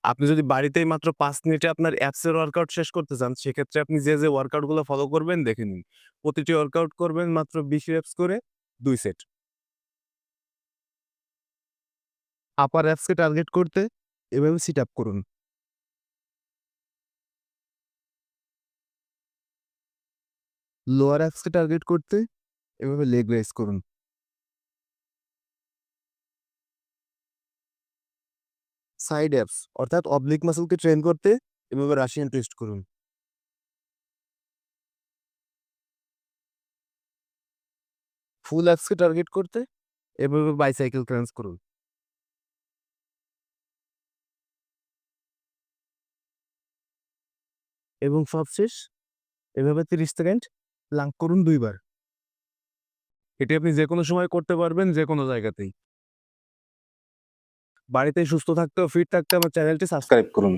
আপনি যদি বাড়িতেই মাত্র ৫ মিনিটে আপনার অ্যাপসের ওয়ার্কআউট শেষ করতে চান, সেক্ষেত্রে আপনি যে ওয়ার্কআউট গুলো ফলো করবেন দেখে নিন। প্রতিটি ওয়ার্কআউট করবেন মাত্র ২০ reps করে ২ সেট। আপার অ্যাপসকে টার্গেট করতে এভাবে সিট আপ করুন। লোয়ার অ্যাপসকে টার্গেট করতে এভাবে লেগ রেইজ করুন। সাইড অ্যাপস অর্থাৎ অবলিক মাসলকে ট্রেন করতে এভাবে রাশিয়ান টুইস্ট করুন। ফুল অ্যাপসকে টার্গেট করতে এভাবে বাইসাইকেল ক্রাঞ্চ করুন। এবং সবশেষ এভাবে ৩০ সেকেন্ড প্লাঙ্ক করুন ২ বার। এটি আপনি যেকোনো সময় করতে পারবেন, যেকোনো জায়গাতেই। বাড়িতে সুস্থ থাকতে ও ফিট থাকতে আমার চ্যানেলটি সাবস্ক্রাইব করুন।